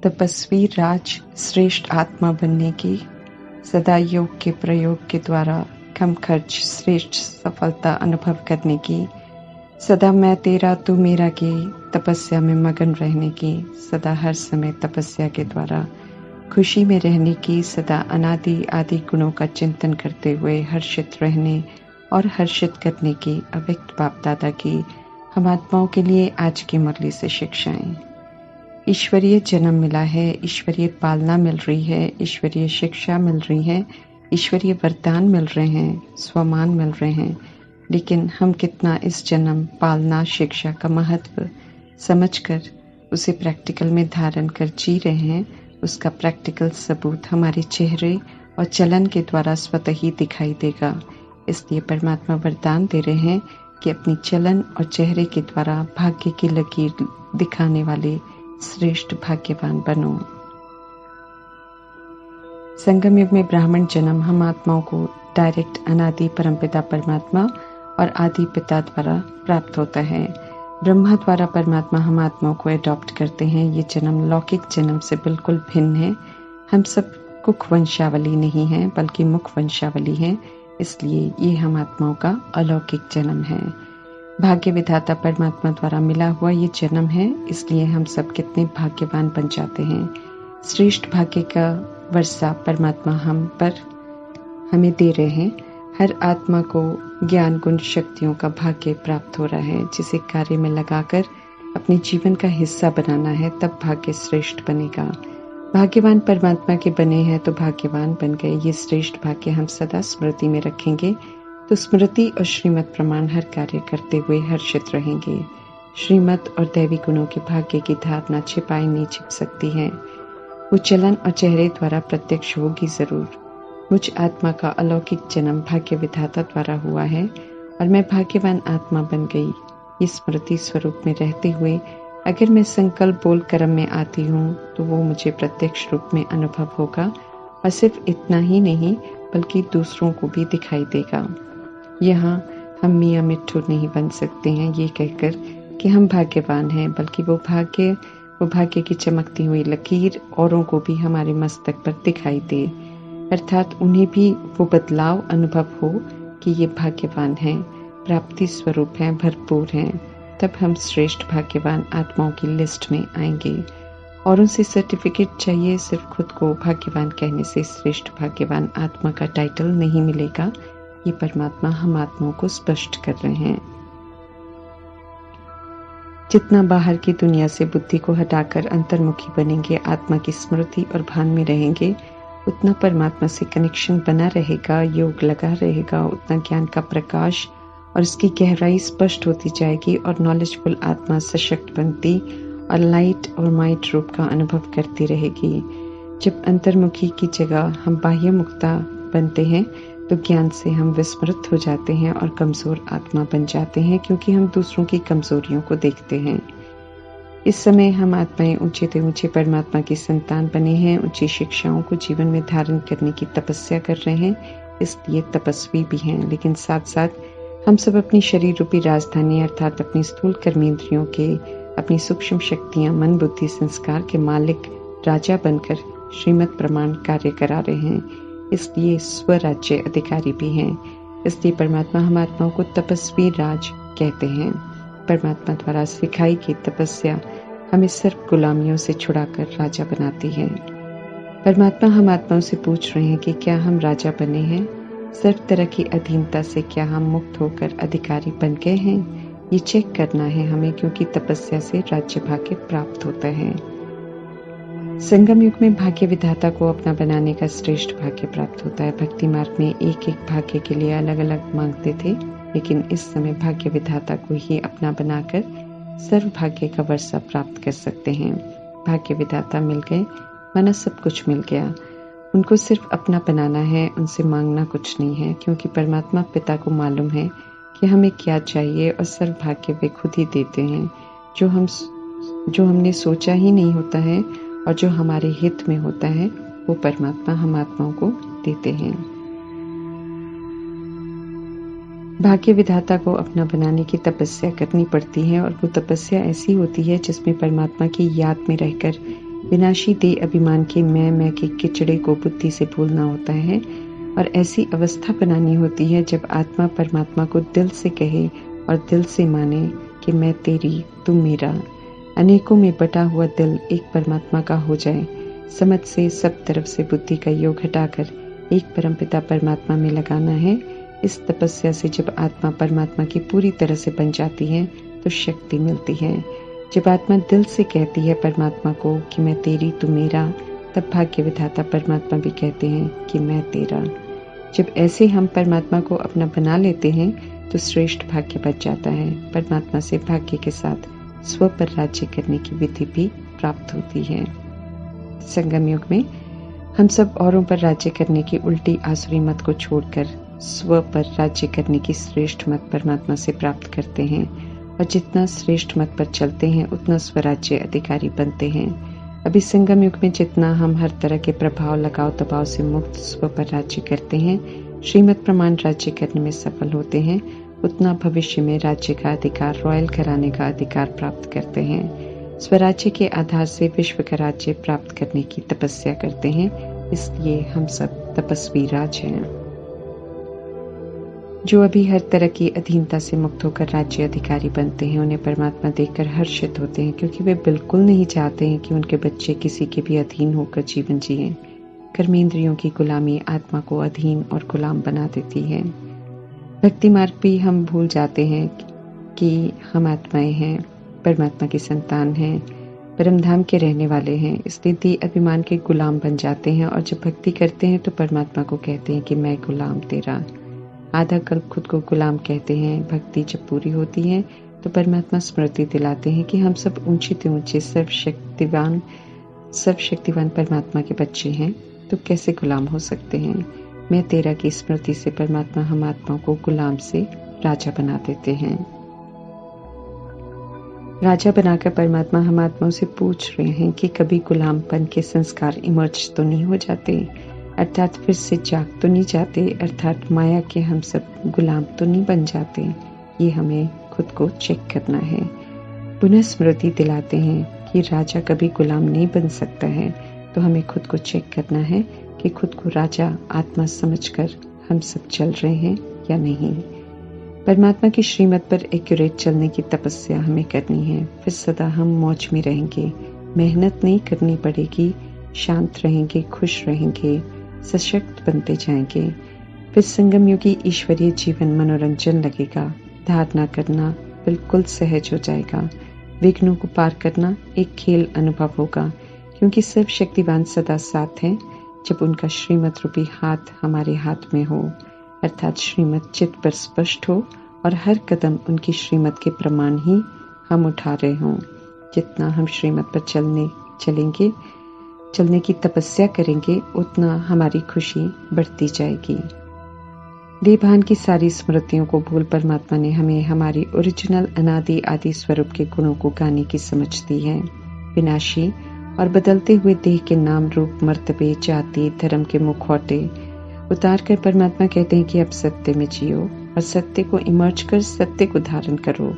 तपस्वी राज श्रेष्ठ आत्मा बनने की, सदा योग के प्रयोग के द्वारा कम खर्च श्रेष्ठ सफलता अनुभव करने की, सदा मैं तेरा तू मेरा की तपस्या में मगन रहने की, सदा हर समय तपस्या के द्वारा खुशी में रहने की, सदा अनादि आदि गुणों का चिंतन करते हुए हर्षित रहने और हर्षित करने की अव्यक्त बाप दादा की हम आत्माओं के लिए आज की मुरली से शिक्षाएं। ईश्वरीय जन्म मिला है, ईश्वरीय पालना मिल रही है, ईश्वरीय शिक्षा मिल रही है, ईश्वरीय वरदान मिल रहे हैं, स्वमान मिल रहे हैं, लेकिन हम कितना इस जन्म पालना शिक्षा का महत्व समझकर उसे प्रैक्टिकल में धारण कर जी रहे हैं, उसका प्रैक्टिकल सबूत हमारे चेहरे और चलन के द्वारा स्वतः ही दिखाई देगा। इसलिए परमात्मा वरदान दे रहे हैं कि अपनी चलन और चेहरे के द्वारा भाग्य की लकीर दिखाने वाले श्रेष्ठ भाग्यवान बनो। संगम युग में ब्राह्मण जन्म हम आत्माओं को डायरेक्ट अनादि परमपिता परमात्मा और आदि पिता द्वारा प्राप्त होता है। ब्रह्मा द्वारा परमात्मा हम आत्माओं को एडॉप्ट करते हैं। ये जन्म लौकिक जन्म से बिल्कुल भिन्न है। हम सब कुख वंशावली नहीं है बल्कि मुख वंशावली है, इसलिए ये हम आत्माओं का अलौकिक जन्म है। भाग्य विधाता परमात्मा द्वारा मिला हुआ ये जन्म है, इसलिए हम सब कितने भाग्यवान बन जाते हैं। श्रेष्ठ भाग्य का वर्षा परमात्मा हम पर हमें दे रहे हैं। हर आत्मा को ज्ञान गुण शक्तियों का भाग्य प्राप्त हो रहा है, जिसे कार्य में लगाकर अपने जीवन का हिस्सा बनाना है, तब भाग्य श्रेष्ठ बनेगा। भाग्यवान परमात्मा के बने हैं तो भाग्यवान बन गए। ये श्रेष्ठ भाग्य हम सदा स्मृति में रखेंगे तो स्मृति और श्रीमत प्रमाण हर कार्य करते हुए हर्षित रहेंगे। श्रीमत और दैवी गुणों के भाग्य की धारणा छिपाई नहीं छिप सकती है। वो चलन और चेहरे द्वारा प्रत्यक्ष होगी जरूर। मुझ आत्मा का अलौकिक जन्म भाग्य विधाता द्वारा हुआ है और मैं भाग्यवान आत्मा बन गई। इस स्मृति स्वरूप में रहते हुए अगर मैं संकल्प बोल कर्म में आती हूँ तो वो मुझे प्रत्यक्ष रूप में अनुभव होगा और सिर्फ इतना ही नहीं बल्कि दूसरों को भी दिखाई देगा। यहाँ हम मियाँ मिट्ठू नहीं बन सकते हैं ये कहकर कि हम भाग्यवान हैं, बल्कि वो भाग्य की चमकती हुई लकीर औरों को भी हमारे मस्तक पर दिखाई दे, अर्थात उन्हें भी वो बदलाव अनुभव हो कि ये भाग्यवान हैं, प्राप्ति स्वरूप हैं, भरपूर हैं। तब हम श्रेष्ठ भाग्यवान आत्माओं की लिस्ट में आएंगे। और उनसे सर्टिफिकेट चाहिए, सिर्फ खुद को भाग्यवान कहने से श्रेष्ठ भाग्यवान आत्मा का टाइटल नहीं मिलेगा। ये परमात्मा हम आत्माओं को स्पष्ट कर रहे हैं। जितना बाहर की दुनिया से बुद्धि को हटाकर अंतर्मुखी बनेंगे, आत्मा की स्मृति और भान में रहेंगे, उतना परमात्मा से कनेक्शन बना रहेगा, योग लगा रहेगा, उतना ज्ञान का प्रकाश और इसकी गहराई स्पष्ट होती जाएगी और नॉलेजफुल आत्मा सशक्त बनती और लाइट और माइट रूप का अनुभव करती रहेगी। जब अंतर्मुखी की जगह हम बाह्य मुक्ता बनते हैं तो ज्ञान से हम विस्मृत हो जाते हैं और कमजोर आत्मा बन जाते हैं, क्योंकि हम दूसरों की कमजोरियों को देखते हैं। इस समय हम आत्माएं ऊंचे से ऊंचे परमात्मा की संतान बने हैं, ऊंची शिक्षाओं को जीवन में धारण करने की तपस्या कर रहे हैं, इसलिए तपस्वी भी हैं। लेकिन साथ साथ हम सब अपनी शरीर रूपी राजधानी अर्थात अपनी स्थूल कर्मेंद्रियों के, अपनी सूक्ष्म शक्तियां, मन बुद्धि संस्कार के मालिक राजा बनकर श्रीमत प्रमाण कार्य करा रहे हैं, इसलिए स्वराज्य अधिकारी भी हैं। इसलिए परमात्मा हम आत्माओं को तपस्वी राज कहते हैं। परमात्मा द्वारा सिखाई गई तपस्या हमें सिर्फ गुलामियों से छुड़ाकर राजा बनाती है। परमात्मा हम आत्माओं से पूछ रहे हैं कि क्या हम राजा बने हैं? सिर्फ तरह की अधीनता से क्या हम मुक्त होकर अधिकारी बन गए हैं? ये चेक करना है हमें, क्योंकि तपस्या से राज्य भाग्य प्राप्त होता है। संगम युग में भाग्य विधाता को अपना बनाने का श्रेष्ठ भाग्य प्राप्त होता है। भक्ति मार्ग में एक एक भाग्य के लिए अलग अलग मांगते थे, लेकिन इस समय भाग्य विधाता को ही अपना बनाकर सर्व भाग्य का वर्षा प्राप्त कर सकते हैं। भाग्य विधाता मिल गए, माना सब कुछ मिल गया। उनको सिर्फ अपना बनाना है, उनसे मांगना कुछ नहीं है, क्योंकि परमात्मा पिता को मालूम है कि हमें क्या चाहिए और सर्व भाग्य वे खुद ही देते हैं। जो हमने सोचा ही नहीं होता है और जो हमारे हित में होता है वो परमात्मा हम आत्माओं को देते हैं। भाग्य विधाता को अपना बनाने की तपस्या करनी पड़ती है और वो तपस्या ऐसी होती है जिसमें परमात्मा की याद में रहकर विनाशी देह अभिमान के मैं के किचड़े को बुद्धि से भूलना होता है और ऐसी अवस्था बनानी होती है जब आत्मा परमात्मा को दिल से कहे और दिल से माने कि मैं तेरी, तू मेरा। अनेकों में बटा हुआ दिल एक परमात्मा का हो जाए। समझ से सब तरफ से बुद्धि का योग हटाकर एक परमपिता परमात्मा में लगाना है। इस तपस्या से जब आत्मा परमात्मा की पूरी तरह से बन जाती है तो शक्ति मिलती है। जब आत्मा दिल से कहती है परमात्मा को कि मैं तेरी, तू मेरा, तब भाग्य विधाता परमात्मा भी कहते हैं कि मैं तेरा। जब ऐसे हम परमात्मा को अपना बना लेते हैं तो श्रेष्ठ भाग्य बच जाता है। परमात्मा से भाग्य के साथ स्व पर राज्य करने की विधि भी प्राप्त होती है। संगम युग में हम सब औरों पर राज्य करने की उल्टी आसुरी मत को छोड़कर स्व पर राज्य करने की श्रेष्ठ मत परमात्मा से प्राप्त करते हैं और जितना श्रेष्ठ मत पर चलते हैं उतना स्वराज्य अधिकारी बनते हैं। अभी संगम युग में जितना हम हर तरह के प्रभाव लगाव दबाव से मुक्त स्व पर राज्य करते हैं, श्रीमत प्रमाण राज्य करने में सफल होते हैं, उतना भविष्य में राज्य का अधिकार, रॉयल घराने का अधिकार प्राप्त करते हैं। स्वराज्य के आधार से विश्व का राज्य प्राप्त करने की तपस्या करते हैं। इसलिए हम सब तपस्वी राज हैं। जो अभी हर तरह की अधीनता से मुक्त होकर राज्य अधिकारी बनते हैं, उन्हें परमात्मा देखकर हर्षित होते हैं, क्योंकि वे बिल्कुल नहीं चाहते हैं कि उनके बच्चे किसी के भी अधीन होकर जीवन जिएं। कर्मेंद्रियों की गुलामी आत्मा को अधीन और गुलाम बना देती है। भक्ति मार्ग भी हम भूल जाते हैं कि हम आत्माएं हैं, परमात्मा की संतान हैं, परमधाम के रहने वाले हैं। इसलिए देह अभिमान के गुलाम बन जाते हैं और जब भक्ति करते हैं तो परमात्मा को कहते हैं कि मैं गुलाम तेरा। आधा कल्प खुद को गुलाम कहते हैं। भक्ति जब पूरी होती है तो परमात्मा स्मृति दिलाते हैं कि हम सब ऊंचे से ऊंचे सर्वशक्तिवान परमात्मा के बच्चे हैं, तो कैसे गुलाम हो सकते हैं। मैं तेरा की स्मृति से परमात्मा हम आत्मा को गुलाम से राजा बना देते हैं। राजा बनाकर परमात्मा हम आत्माओं से पूछ रहे हैं कि कभी गुलामपन के संस्कार इमर्ज तो नहीं हो जाते, अर्थात फिर से जाग तो नहीं जाते, अर्थात माया के हम सब गुलाम तो नहीं बन जाते। ये हमें खुद को चेक करना है। पुनः स्मृति दिलाते हैं कि राजा कभी गुलाम नहीं बन सकता है, तो हमें खुद को चेक करना है कि खुद को राजा आत्मा समझकर हम सब चल रहे हैं या नहीं। परमात्मा की श्रीमत पर एक्यूरेट चलने की तपस्या हमें करनी है। फिर सदा हम मौज में रहेंगे, मेहनत नहीं करनी पड़ेगी, शांत रहेंगे, खुश रहेंगे, सशक्त बनते जाएंगे। फिर संगम युगी ईश्वरीय जीवन मनोरंजन लगेगा। धारणा करना बिल्कुल सहज हो जाएगा। विघ्नों को पार करना एक खेल अनुभव होगा, क्योंकि सर्वशक्तिवान सदा साथ हैं जब उनका श्रीमत रूपी हाथ हमारे हाथ में हो, अर्थात श्रीमत चित्त पर स्पष्ट हो और हर कदम उनकी श्रीमत के प्रमाण ही हम उठा रहे हों। जितना हम श्रीमत पर चलने की तपस्या करेंगे, उतना हमारी खुशी बढ़ती जाएगी। देवभान की सारी स्मृतियों को भूल परमात्मा ने हमें हमारी ओरिजिनल अनादि आदि स्वरूप के गुणों को गाने की समझ दी है। विनाशी और बदलते हुए देह के नाम रूप, मर्तबे, जाति, धर्म के मुखौटे उतार कर परमात्मा कहते हैं कि अब सत्य में जियो और सत्य को इमर्ज कर सत्य को धारण करो।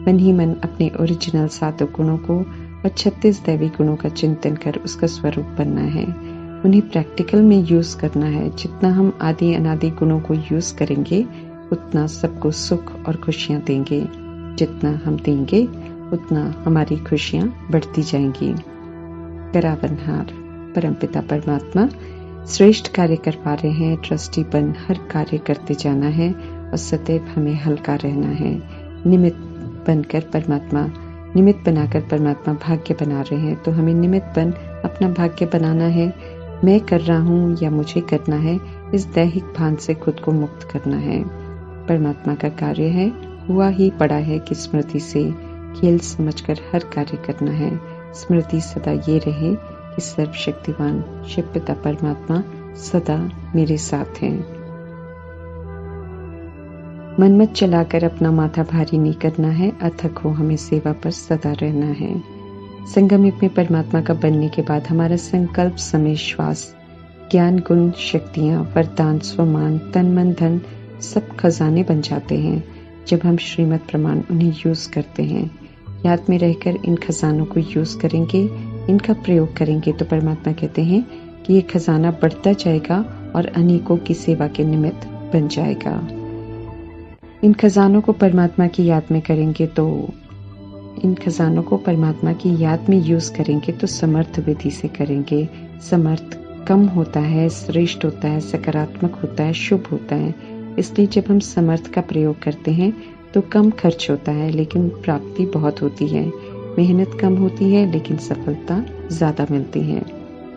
मन ही मन अपने ओरिजिनल 7 गुणों को और 36 दैवी गुणों का चिंतन कर उसका स्वरूप बनना है। उन्हें प्रैक्टिकल में यूज करना है। जितना हम आदि अनादि गुणों को यूज करेंगे, उतना सबको सुख और खुशियां देंगे। जितना हम देंगे, उतना हमारी खुशियां बढ़ती जाएंगी। करावनहार परमपिता परमात्मा श्रेष्ठ कार्य करवा रहे हैं। ट्रस्टी बन हर कार्य करते जाना है और सदैव हमें हल्का रहना है। निमित्त बनाकर परमात्मा भाग्य बना रहे हैं, तो हमें निमित्त बन अपना भाग्य बनाना है। मैं कर रहा हूँ या मुझे करना है, इस दैहिक भान से खुद को मुक्त करना है। परमात्मा का कार्य है, हुआ ही पड़ा है कि स्मृति से खेल समझकर हर कार्य करना है। स्मृति सदा ये रहे कि सर्वशक्तिवान शिव पिता परमात्मा सदा मेरे साथ हैं। मन मत चलाकर अपना माथा भारी नहीं करना है, अथक हो हमें सेवा पर सदा रहना है। संगम युग में परमात्मा का बनने के बाद हमारा संकल्प, समय, श्वास, ज्ञान, गुण, शक्तियाँ, वरदान, स्वमान, तन, मन, धन सब खजाने बन जाते हैं जब हम श्रीमत प्रमाण उन्हें यूज करते हैं। याद में रहकर इन खजानों को यूज करेंगे इनका प्रयोग करेंगे तो परमात्मा कहते हैं कि ये खजाना बढ़ता जाएगा और अनेकों की सेवा के निमित्त बन जाएगा। इन खजानों को परमात्मा की याद में करेंगे तो यूज करेंगे तो समर्थ विधि से करेंगे। समर्थ कम होता है, श्रेष्ठ होता है, सकारात्मक होता है, शुभ होता है। इसलिए जब हम समर्थ का प्रयोग करते हैं तो कम खर्च होता है लेकिन प्राप्ति बहुत होती है। मेहनत कम होती है लेकिन सफलता ज्यादा मिलती है।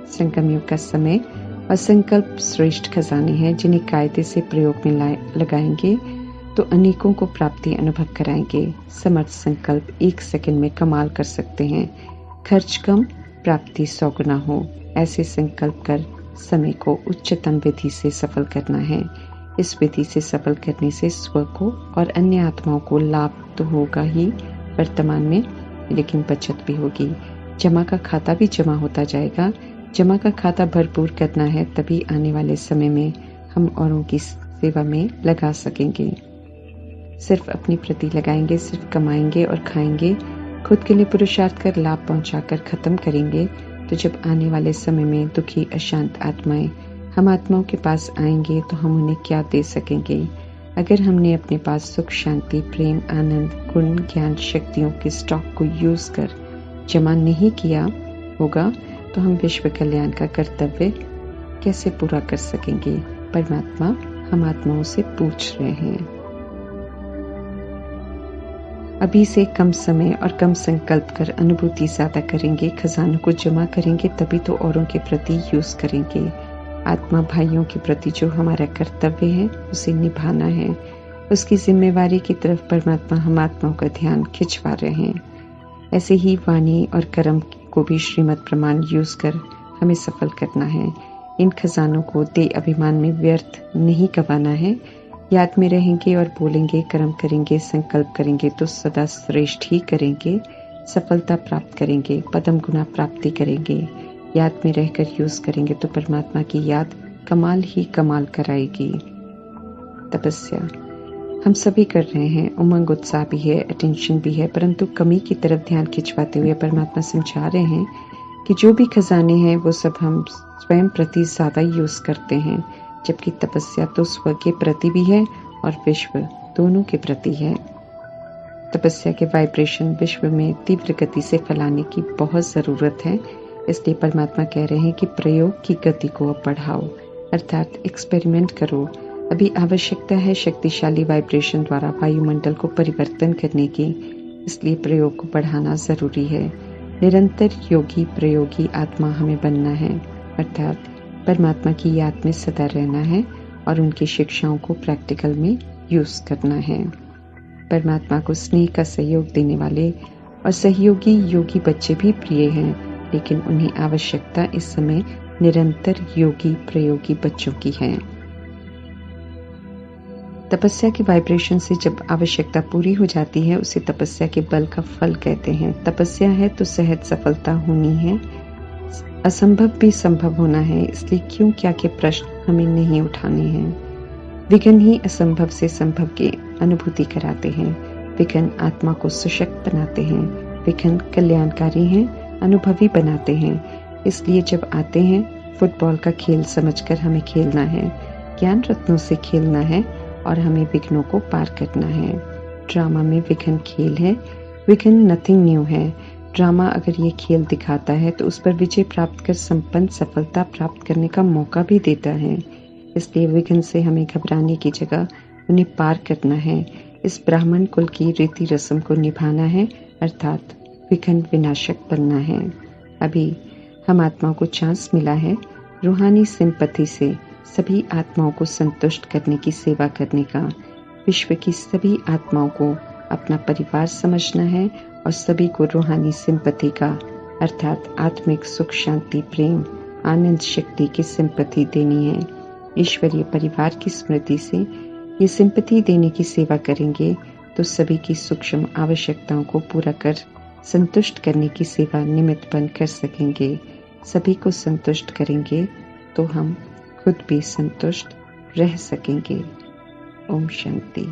संगम युग का समय और संकल्प श्रेष्ठ खजाने हैं जिन्हें कायदे से प्रयोग में लगाएंगे तो अनेकों को प्राप्ति अनुभव कराएंगे। समर्थ संकल्प 1 सेकंड में कमाल कर सकते हैं। खर्च कम, प्राप्ति 100 गुना हो, ऐसे संकल्प कर समय को उच्चतम विधि से सफल करना है। इस विधि से सफल करने से स्व को और अन्य आत्माओं को लाभ तो होगा ही वर्तमान में, लेकिन बचत भी होगी। जमा का खाता भी जमा होता जाएगा। जमा का खाता भरपूर करना है, तभी आने वाले समय में हम औरों की सेवा में लगा सकेंगे। सिर्फ अपनी प्रति लगाएंगे, सिर्फ कमाएंगे और खाएंगे, खुद के लिए पुरुषार्थ कर लाभ पहुंचाकर खत्म करेंगे तो जब आने वाले समय में दुखी अशांत आत्माएं हम आत्माओं के पास आएंगे तो हम उन्हें क्या दे सकेंगे। अगर हमने अपने पास सुख, शांति, प्रेम, आनंद, गुण, ज्ञान, शक्तियों के स्टॉक को यूज कर जमा नहीं किया होगा तो हम विश्व कल्याण का कर्तव्य कैसे पूरा कर सकेंगे। परमात्मा हम आत्माओं से पूछ रहे हैं। अभी से कम समय और कम संकल्प कर अनुभूति ज्यादा करेंगे, खजानों को जमा करेंगे, तभी तो औरों के प्रति यूज करेंगे। आत्मा भाइयों के प्रति जो हमारा कर्तव्य है उसे निभाना है। उसकी जिम्मेवारी की तरफ परमात्मा हम आत्माओं का ध्यान खिंचवा रहे हैं। ऐसे ही वाणी और कर्म को भी श्रीमद् प्रमाण यूज कर हमें सफल करना है। इन खजानों को दे अभिमान में व्यर्थ नहीं गंवाना है। याद में रहेंगे और बोलेंगे, कर्म करेंगे, संकल्प करेंगे तो सदा श्रेष्ठ ही करेंगे, सफलता प्राप्त करेंगे, पदम गुना प्राप्ति करेंगे। याद में रहकर यूज करेंगे तो परमात्मा की याद कमाल ही कमाल कराएगी। तपस्या हम सभी कर रहे हैं, उमंग उत्साह भी है, अटेंशन भी है, परंतु कमी की तरफ ध्यान खिंचवाते हुए परमात्मा समझा रहे हैं कि जो भी खजाने हैं वो सब हम स्वयं प्रति ज्यादा यूज करते हैं, जबकि तपस्या तो स्व के प्रति भी है और विश्व दोनों के प्रति है। तपस्या के वाइब्रेशन विश्व में तीव्र गति से फैलाने की बहुत जरूरत है। इसलिए परमात्मा कह रहे हैं कि प्रयोग की गति को अब बढ़ाओ, अर्थात एक्सपेरिमेंट करो। अभी आवश्यकता है शक्तिशाली वाइब्रेशन द्वारा वायुमंडल को परिवर्तन करने की, इसलिए प्रयोग को बढ़ाना जरूरी है। निरंतर योगी प्रयोगी आत्मा हमें बनना है, अर्थात परमात्मा की याद में सदा रहना है और उनकी शिक्षाओं को प्रैक्टिकल में यूज करना है। परमात्मा को स्नेह का सहयोग देने वाले और सहयोगी योगी बच्चे भी प्रिय हैं, लेकिन उन्हें आवश्यकता इस समय निरंतर योगी प्रयोगी बच्चों की है। तपस्या के वाइब्रेशन से जब आवश्यकता पूरी हो जाती है उसे तपस्या के बल का फल कहते हैं। तपस्या है तो सहज सफलता होनी है, असंभव भी संभव होना है, इसलिए क्यों क्या के प्रश्न हमें नहीं उठाने हैं। विघ्न ही असंभव से संभव की अनुभूति कराते हैं। विघ्न आत्मा को सशक्त बनाते हैं। विघ्न कल्याणकारी हैं, अनुभवी बनाते हैं। इसलिए जब आते हैं फुटबॉल का खेल समझकर हमें खेलना है, ज्ञान रत्नों से खेलना है और हमें विघ्नों को पार करना है। ड्रामा में विघ्न खेल है, विघ्न नथिंग न्यू है। ड्रामा अगर ये खेल दिखाता है तो उस पर विजय प्राप्त कर संपन्न सफलता प्राप्त करने का मौका भी देता है। इसलिए विघ्न से हमें घबराने की जगह उन्हें पार करना है। इस ब्राह्मण कुल की रीति रस्म को निभाना है, अर्थात विघ्न विनाशक बनना है। अभी हम आत्माओं को चांस मिला है रूहानी सिंपथी से सभी आत्माओं को संतुष्ट करने की सेवा करने का। विश्व की सभी आत्माओं को अपना परिवार समझना है और सभी को रूहानी सिंपथी का, अर्थात आत्मिक सुख, शांति, प्रेम, आनंद, शक्ति की सिंपथी देनी है। ईश्वरीय परिवार की स्मृति से ये सिंपथी देने की सेवा करेंगे तो सभी की सूक्ष्म आवश्यकताओं को पूरा कर संतुष्ट करने की सेवा निमित्त बन कर सकेंगे। सभी को संतुष्ट करेंगे तो हम खुद भी संतुष्ट रह सकेंगे। ओम शांति।